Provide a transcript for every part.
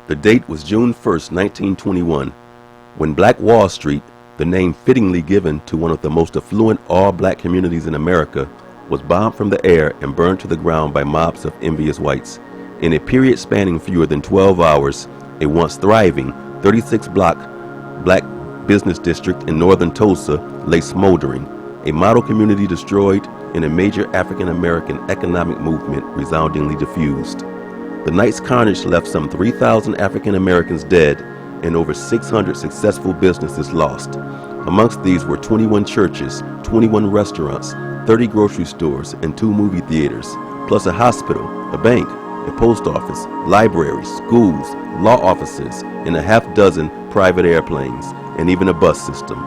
The date was June 1st, 1921, when Black Wall Street, the name fittingly given to one of the most affluent all-black communities in America, was bombed from the air and burned to the ground by mobs of envious whites. In a period spanning fewer than 12 hours, a once thriving 36-block black business district in northern Tulsa lay smoldering, a model community destroyed, and a major African-American economic movement resoundingly diffused. The night's carnage left some 3,000 African Americans dead and over 600 successful businesses lost. Amongst these were 21 churches, 21 restaurants, 30 grocery stores, and 2 movie theaters, plus a hospital, a bank, a post office, libraries, schools, law offices, and a half dozen private airplanes, and even a bus system.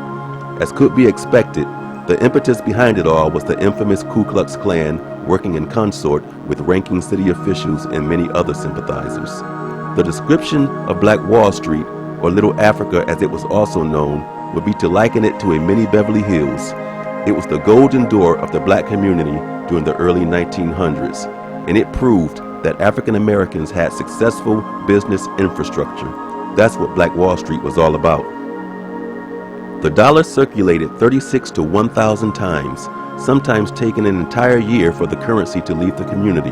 As could be expected, the impetus behind it all was the infamous Ku Klux Klan working in consort with ranking city officials and many other sympathizers. The description of Black Wall Street, or Little Africa as it was also known, would be to liken it to a mini Beverly Hills. It was the golden door of the black community during the early 1900s, and it proved that African Americans had successful business infrastructure. That's what Black Wall Street was all about. The dollar circulated 36 to 1,000 times, sometimes taking an entire year for the currency to leave the community.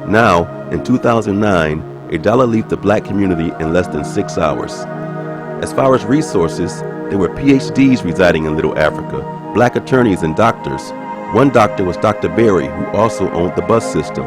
Now, in 2009, a dollar left the black community in less than 6 hours. As far as resources, there were PhDs residing in Little Africa, black attorneys and doctors. One doctor was Dr. Berry, who also owned the bus system.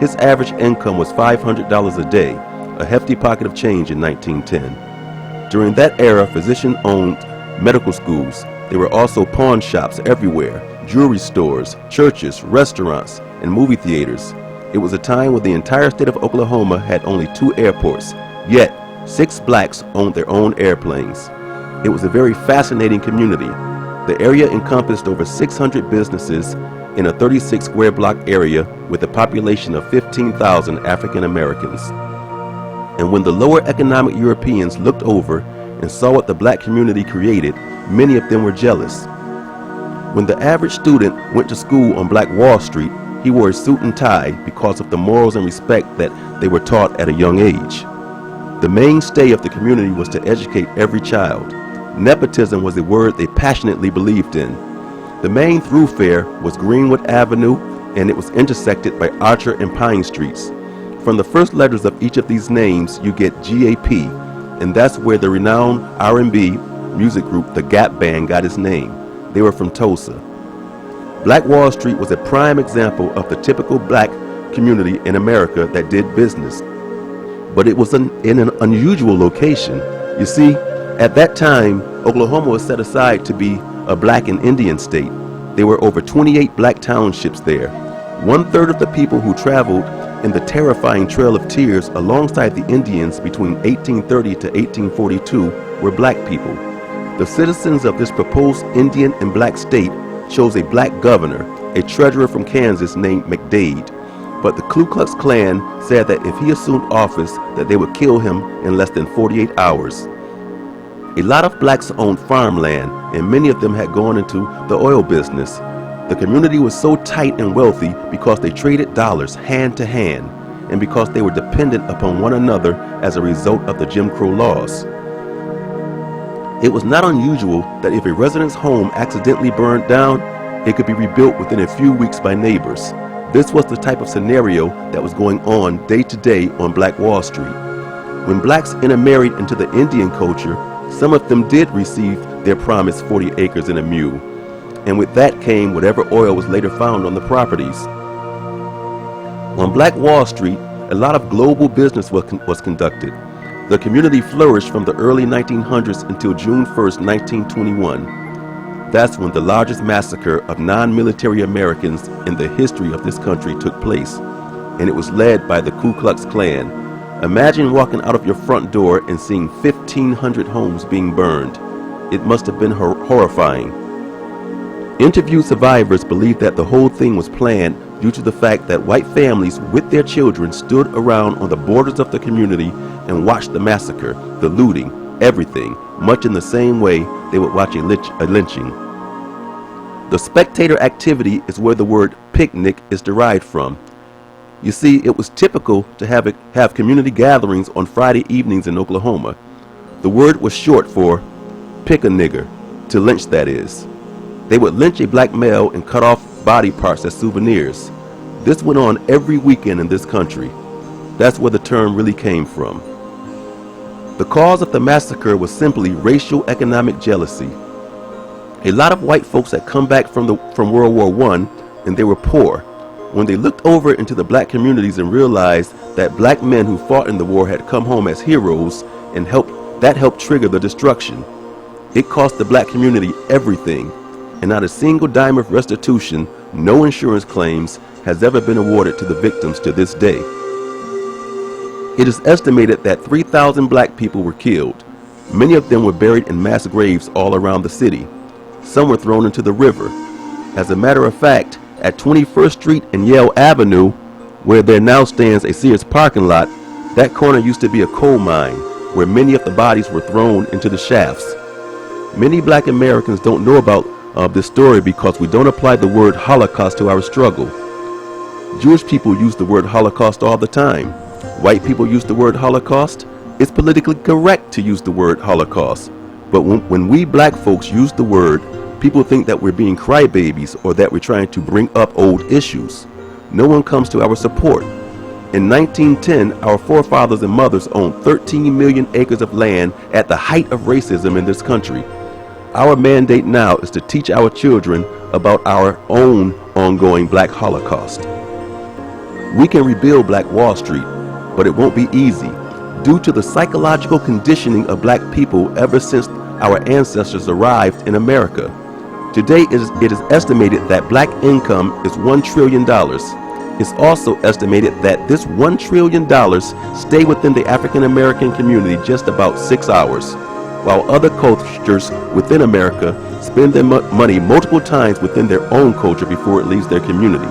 His average income was $500 a day, a hefty pocket of change in 1910. During that era, physician-owned medical schools. There were also pawn shops everywhere, jewelry stores, churches, restaurants, and movie theaters. It was a time when the entire state of Oklahoma had only 2 airports, yet 6 blacks owned their own airplanes. It was a very fascinating community. The area encompassed over 600 businesses in a 36 square block area with a population of 15,000 African Americans. And when the lower economic Europeans looked over and saw what the black community created, many of them were jealous. When the average student went to school on Black Wall Street, he wore a suit and tie because of the morals and respect that they were taught at a young age. The mainstay of the community was to educate every child. Nepotism was a word they passionately believed in. The main thoroughfare was Greenwood Avenue, and it was intersected by Archer and Pine Streets. From the first letters of each of these names, you get GAP, and that's where the renowned R&B music group The Gap Band got its name. They were from Tulsa. Black Wall Street was a prime example of the typical black community in America that did business. But it was in an unusual location. You see, at that time, Oklahoma was set aside to be a black and Indian state. There were over 28 black townships there. 1/3 of the people who traveled in the terrifying Trail of Tears alongside the Indians between 1830 to 1842 were black people. The citizens of this proposed Indian and black state chose a black governor, a treasurer from Kansas named McDade. But the Ku Klux Klan said that if he assumed office, that they would kill him in less than 48 hours. A lot of blacks owned farmland, and many of them had gone into the oil business. The community was so tight and wealthy because they traded dollars hand to hand, and because they were dependent upon one another as a result of the Jim Crow laws. It was not unusual that if a resident's home accidentally burned down, it could be rebuilt within a few weeks by neighbors. This was the type of scenario that was going on day to day on Black Wall Street. When blacks intermarried into the Indian culture, some of them did receive their promised 40 acres and a mule, and with that came whatever oil was later found on the properties. On Black Wall Street, a lot of global business was conducted. The community flourished from the early 1900s until June 1st, 1921. That's when the largest massacre of non-military Americans in the history of this country took place, and it was led by the Ku Klux Klan. Imagine walking out of your front door and seeing 1,500 homes being burned. It must have been horrifying. Interviewed survivors believe that the whole thing was planned due to the fact that white families with their children stood around on the borders of the community and watched the massacre, the looting, everything, much in the same way they would watch a lynching. The spectator activity is where the word picnic is derived from. You see, it was typical to have community gatherings on Friday evenings in Oklahoma. The word was short for pick a nigger, to lynch that is. They would lynch a black male and cut off body parts as souvenirs. This went on every weekend in this country. That's where the term really came from. The cause of the massacre was simply racial economic jealousy. A lot of white folks had come back from World War I and they were poor. When they looked over into the black communities and realized that black men who fought in the war had come home as heroes and helped trigger the destruction. It cost the black community everything, and not a single dime of restitution, no insurance claims, has ever been awarded to the victims to this day. It is estimated that 3,000 black people were killed. Many of them were buried in mass graves all around the city. Some were thrown into the river. As a matter of fact, at 21st Street and Yale Avenue, where there now stands a Sears parking lot, that corner used to be a coal mine, where many of the bodies were thrown into the shafts. Many black Americans don't know about this story because we don't apply the word Holocaust to our struggle. Jewish people use the word Holocaust all the time. White people use the word Holocaust. It's politically correct to use the word Holocaust. But when we black folks use the word, people think that we're being crybabies or that we're trying to bring up old issues. No one comes to our support. In 1910, our forefathers and mothers owned 13 million acres of land at the height of racism in this country. Our mandate now is to teach our children about our own ongoing black Holocaust. We can rebuild Black Wall Street, but it won't be easy due to the psychological conditioning of black people ever since our ancestors arrived in America. Today, it is estimated that black income is $1 trillion. It's also estimated that this $1 trillion stay within the African American community just about 6 hours, while other cultures within America spend their money multiple times within their own culture before it leaves their community.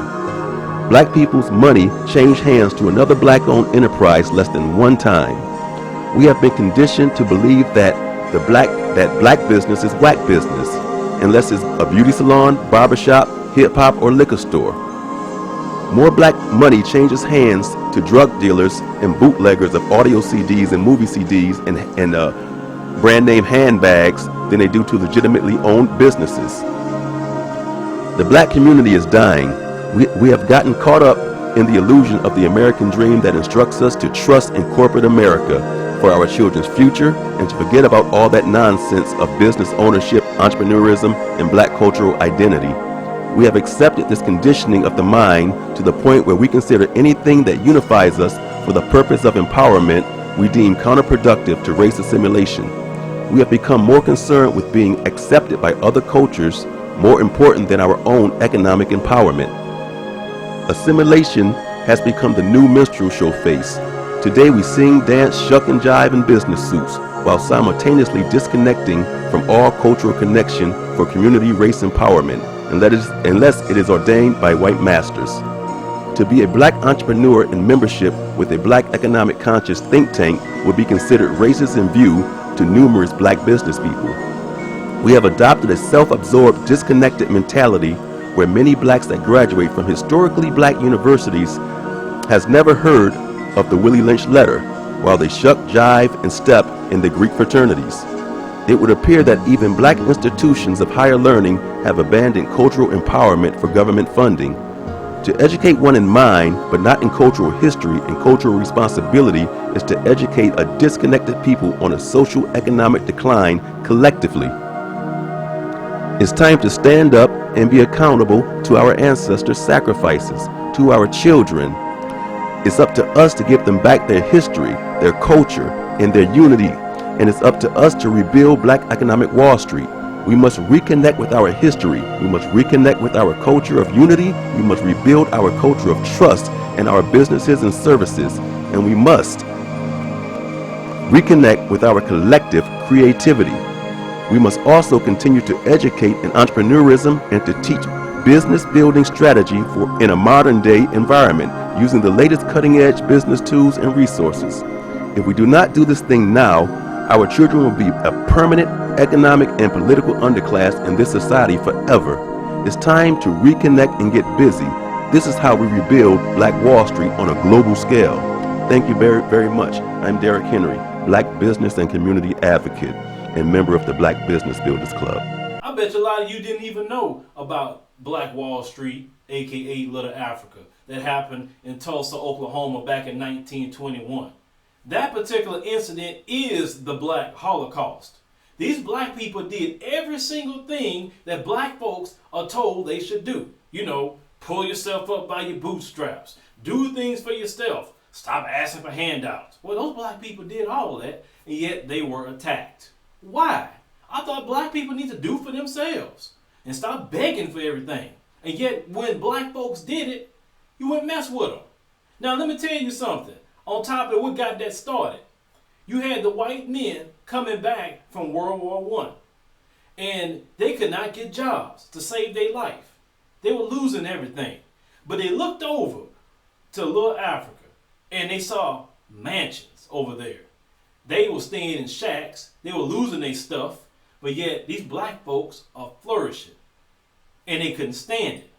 Black people's money changed hands to another black-owned enterprise less than one time. We have been conditioned to believe that black business is whack business, unless it's a beauty salon, barbershop, hip-hop, or liquor store. More black money changes hands to drug dealers and bootleggers of audio CDs and movie CDs and brand name handbags than they do to legitimately owned businesses. The black community is dying. We have gotten caught up in the illusion of the American dream that instructs us to trust in corporate America for our children's future and to forget about all that nonsense of business ownership, entrepreneurism, and black cultural identity. We have accepted this conditioning of the mind to the point where we consider anything that unifies us for the purpose of empowerment we deem counterproductive to race assimilation. We have become more concerned with being accepted by other cultures, more important than our own economic empowerment. Assimilation has become the new minstrel show face. Today we sing, dance, shuck and jive in business suits while simultaneously disconnecting from all cultural connection for community race empowerment, unless it is ordained by white masters. To be a black entrepreneur in membership with a black economic conscious think tank would be considered racist in view to numerous black business people. We have adopted a self-absorbed, disconnected mentality where many blacks that graduate from historically black universities has never heard of the Willie Lynch letter, while they shuck, jive, and step in the Greek fraternities. It would appear that even black institutions of higher learning have abandoned cultural empowerment for government funding. To educate one in mind, but not in cultural history and cultural responsibility, is to educate a disconnected people on a social economic decline collectively. It's time to stand up and be accountable to our ancestors' sacrifices, to our children. It's up to us to give them back their history, their culture, and their unity. And it's up to us to rebuild Black Economic Wall Street. We must reconnect with our history. We must reconnect with our culture of unity. We must rebuild our culture of trust in our businesses and services. And we must reconnect with our collective creativity. We must also continue to educate in entrepreneurism and to teach business building strategy in a modern day environment using the latest cutting edge business tools and resources. If we do not do this thing now, our children will be a permanent economic and political underclass in this society forever. It's time to reconnect and get busy. This is how we rebuild Black Wall Street on a global scale. Thank you very, very much. I'm Derek Henry, Black business and community advocate and member of the Black Business Builders Club. I bet you a lot of you didn't even know about Black Wall Street, aka Little Africa, that happened in Tulsa, Oklahoma back in 1921. That particular incident is the Black Holocaust. These black people did every single thing that black folks are told they should do. You know, pull yourself up by your bootstraps, do things for yourself, stop asking for handouts. Well, those black people did all of that, and yet they were attacked. Why? I thought black people need to do for themselves and stop begging for everything. And yet, when black folks did it, you wouldn't mess with them. Now, let me tell you something. On top of what got that started, you had the white men coming back from World War I, and they could not get jobs to save their life. They were losing everything. But they looked over to Little Africa, and they saw mansions over there. They were staying in shacks. They were losing their stuff, but yet these black folks are flourishing, and they couldn't stand it.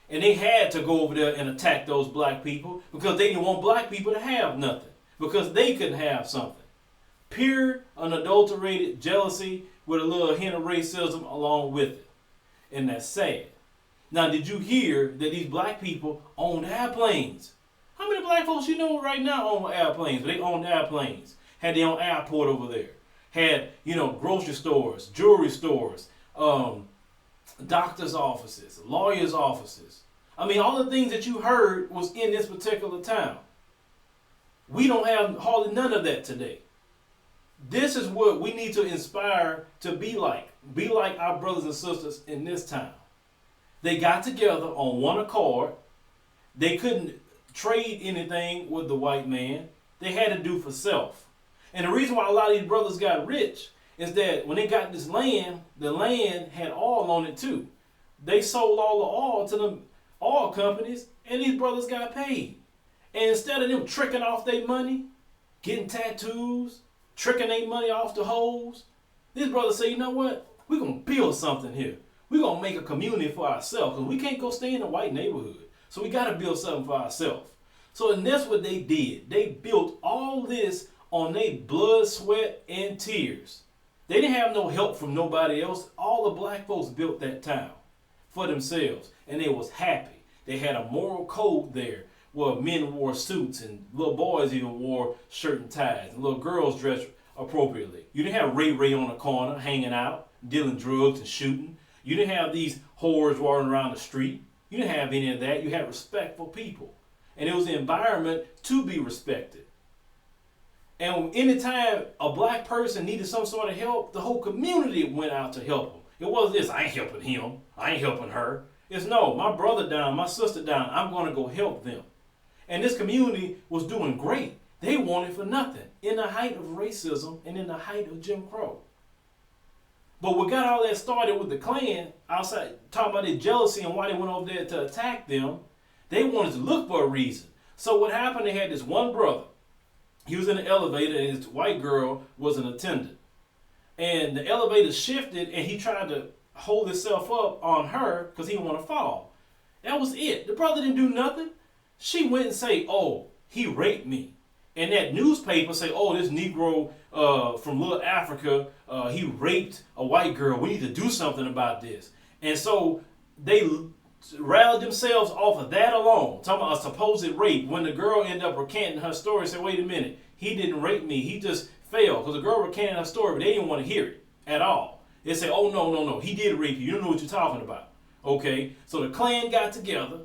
And they had to go over there and attack those black people because they didn't want black people to have nothing, because they couldn't have something. Pure, unadulterated jealousy with a little hint of racism along with it. And that's sad. Now, did you hear that these black people owned airplanes? How many black folks you know right now own airplanes? They owned airplanes. Had their own airport over there. Had, grocery stores, jewelry stores, doctor's offices, lawyers' offices. I mean, all the things that you heard was in this particular town. We don't have hardly none of that today. This is what we need to inspire to be like. Be like our brothers and sisters in this town. They got together on one accord. They couldn't trade anything with the white man. They had to do for self. And the reason why a lot of these brothers got rich is that when they got this land, the land had oil on it too. They sold all the oil to the oil companies, and these brothers got paid. And instead of them tricking off their money, getting tattoos, tricking their money off the hoes, these brothers say, you know what? We're going to build something here. We're going to make a community for ourselves, because we can't go stay in a white neighborhood. So we got to build something for ourselves. So and that's what they did. They built all this on their blood, sweat, and tears. They didn't have no help from nobody else. All the black folks built that town for themselves, and they was happy. They had a moral code there where men wore suits and little boys even wore shirt and ties, and little girls dressed appropriately. You didn't have Ray Ray on the corner hanging out, dealing drugs and shooting. You didn't have these whores walking around the street. You didn't have any of that. You had respectful people. And it was the environment to be respected. And anytime a black person needed some sort of help, the whole community went out to help them. It wasn't this, I ain't helping him, I ain't helping her. It's no, my brother down, my sister down, I'm going to go help them. And this community was doing great. They wanted for nothing in the height of racism and in the height of Jim Crow. But what got all that started with the Klan, outside talking about their jealousy and why they went over there to attack them, they wanted to look for a reason. So what happened, they had this one brother. He was in the elevator, and his white girl was an attendant. And the elevator shifted, and he tried to hold himself up on her because he didn't want to fall. That was it. The brother didn't do nothing. She went and say, oh, he raped me. And that newspaper say, oh, this Negro from Little Africa, he raped a white girl. We need to do something about this. And so they rallied themselves off of that alone, talking about a supposed rape. When the girl ended up recanting her story, said, wait a minute, he didn't rape me. He just fell. Because the girl recanted her story, but they didn't want to hear it at all. They said, oh, no, he did rape you. You don't know what you're talking about. Okay, so the Klan got together,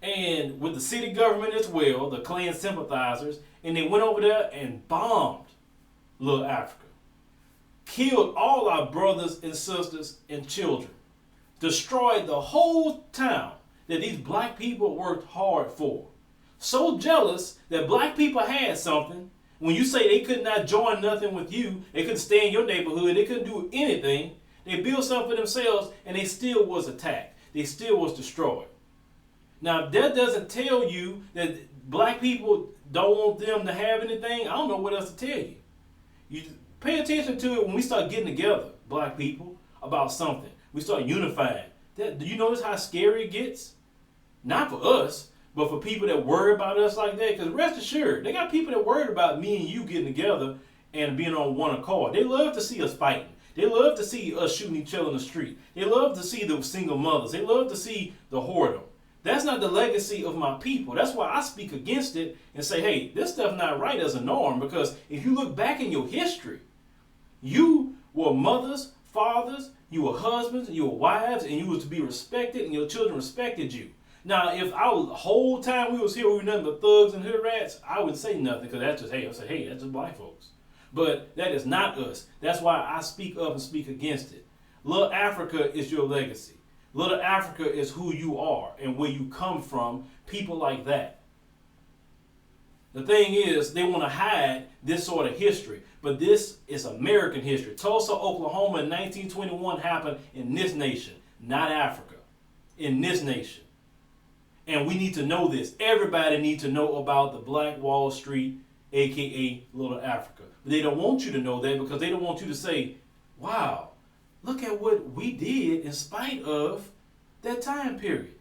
and with the city government as well, the Klan sympathizers, and they went over there and bombed Little Africa. Killed all our brothers and sisters and children. Destroyed the whole town that these black people worked hard for. So jealous that black people had something. When you say they could not join nothing with you, they couldn't stay in your neighborhood, they couldn't do anything, they built something for themselves, and they still was attacked. They still was destroyed. Now, if that doesn't tell you that black people don't want them to have anything, I don't know what else to tell you. You pay attention to it when we start getting together, black people, about something. We start unifying. Do you notice how scary it gets? Not for us, but for people that worry about us like that. Because rest assured, they got people that worried about me and you getting together and being on one accord. They love to see us fighting. They love to see us shooting each other in the street. They love to see the single mothers. They love to see the whoredom. That's not the legacy of my people. That's why I speak against it and say, hey, this stuff not right as a norm. Because if you look back in your history, you were mothers, fathers, you were husbands, you were wives, and you was to be respected, and your children respected you. Now, if I was the whole time we was here, we were nothing but thugs and hood rats, I wouldn't say nothing because that's just, hey, I say, hey, that's just black folks. But that is not us. That's why I speak up and speak against it. Little Africa is your legacy. Little Africa is who you are and where you come from, people like that. The thing is, they want to hide this sort of history, but this is American history. Tulsa, Oklahoma in 1921 happened in this nation, not Africa, in this nation. And we need to know this. Everybody needs to know about the Black Wall Street, aka Little Africa. But they don't want you to know that because they don't want you to say, wow, look at what we did in spite of that time period.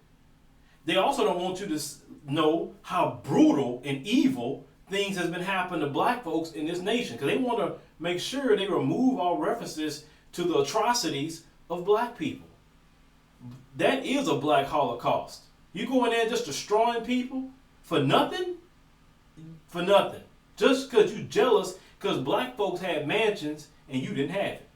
They also don't want you to know how brutal and evil things has been happening to black folks in this nation, because they want to make sure they remove all references to the atrocities of black people. That is a black Holocaust. You go in there just destroying people for nothing? For nothing. Just because you jealous because black folks had mansions and you didn't have it.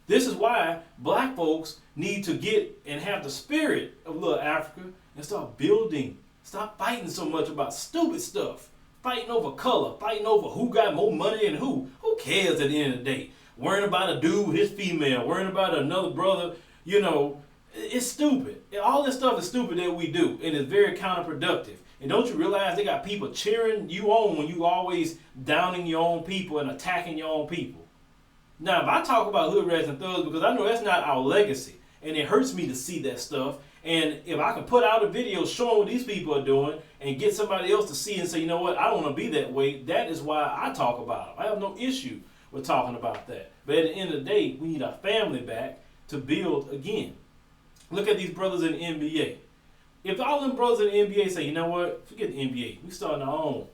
This is why black folks need to get and have the spirit of little Africa and start building. Stop fighting so much about stupid stuff. Fighting over color. Fighting over who got more money than who. Who cares at the end of the day? Worrying about a dude, his female. Worrying about another brother. You know, it's stupid. All this stuff is stupid that we do. And it's very counterproductive. And don't you realize they got people cheering you on when you always downing your own people and attacking your own people? Now, if I talk about hood rats and thugs, because I know that's not our legacy, and it hurts me to see that stuff, and if I can put out a video showing what these people are doing and get somebody else to see and say, you know what, I don't want to be that way, that is why I talk about them. I have no issue with talking about that. But at the end of the day, we need our family back to build again. Look at these brothers in the NBA. If all them brothers in the NBA say, you know what, forget the NBA, we starting our own.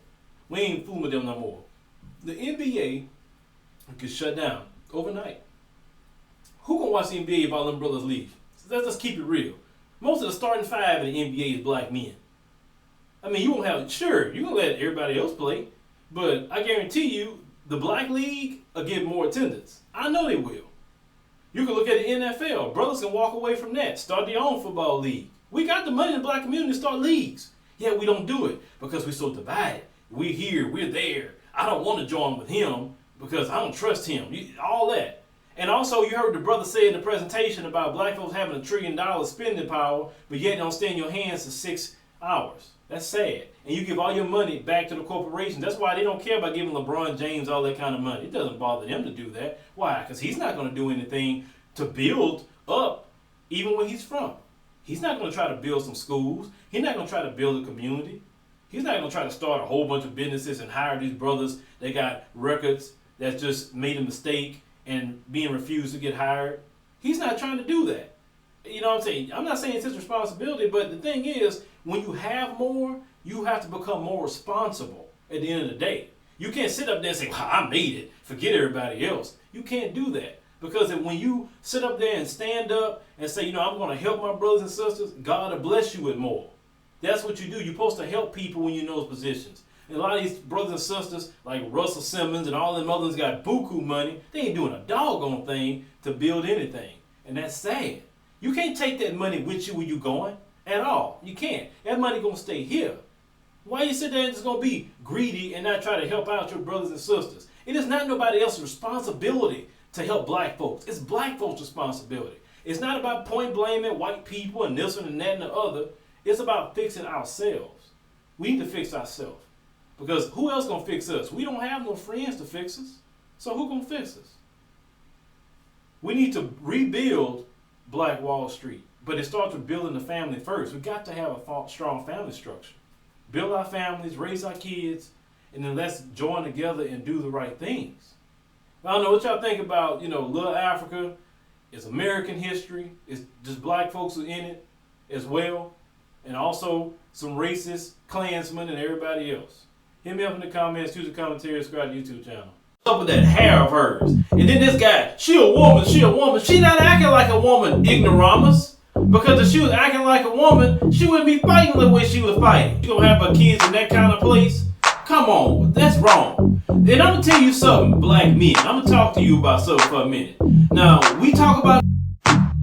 We ain't fooling with them no more. The NBA could shut down overnight. Who gonna watch the NBA if all them brothers leave? So let's just keep it real. Most of the starting five in the NBA is black men. I mean, you won't have, sure, you can let everybody else play, but I guarantee you, the black league will get more attendance. I know they will. You can look at the NFL. Brothers can walk away from that. Start their own football league. We got the money in the black community to start leagues. Yeah, we don't do it because we're so divided. We're here, we're there. I don't want to join with him because I don't trust him. All that. And also, you heard the brother say in the presentation about black folks having $1 trillion spending power, but yet don't stay in your hands for 6 hours. That's sad. And you give all your money back to the corporation. That's why they don't care about giving LeBron James all that kind of money. It doesn't bother them to do that. Why? Because he's not going to do anything to build up even where he's from. He's not going to try to build some schools. He's not going to try to build a community. He's not going to try to start a whole bunch of businesses and hire these brothers that got records that just made a mistake and being refused to get hired. He's not trying to do that. You know what I'm saying? I'm not saying it's his responsibility, but the thing is, when you have more, you have to become more responsible at the end of the day. You can't sit up there and say, well, I made it, forget everybody else. You can't do that. Because when you sit up there and stand up and say, you know, I'm going to help my brothers and sisters, God will bless you with more. That's what you do. You're supposed to help people when you're in those positions. And a lot of these brothers and sisters, like Russell Simmons and all them others got buku money, they ain't doing a doggone thing to build anything. And that's sad. You can't take that money with you when you're going at all. You can't. That money going to stay here. Why you sit there and just going to be greedy and not try to help out your brothers and sisters? It is not nobody else's responsibility to help black folks. It's black folks' responsibility. It's not about point blaming white people and this one and that and the other. It's about fixing ourselves. We need to fix ourselves. Because who else gonna fix us? We don't have no friends to fix us. So who gonna fix us? We need to rebuild Black Wall Street. But it starts with building the family first. We got to have a strong family structure. Build our families, raise our kids, and then let's join together and do the right things. I don't know what y'all think about, you know, Little Africa. It's American history. It's just black folks are in it as well. and also some racist Klansmen and everybody else. Hit me up in the comments, choose a commentary, subscribe to the YouTube channel. What's up with that hair of hers? And then this guy, she a woman. She not acting like a woman, ignoramus. Because if she was acting like a woman, she wouldn't be fighting the way she was fighting. She gonna have her kids in that kind of place? Come on, that's wrong. Then I'm gonna tell you something, black men. I'm gonna talk to you about something for a minute. Now, we talk about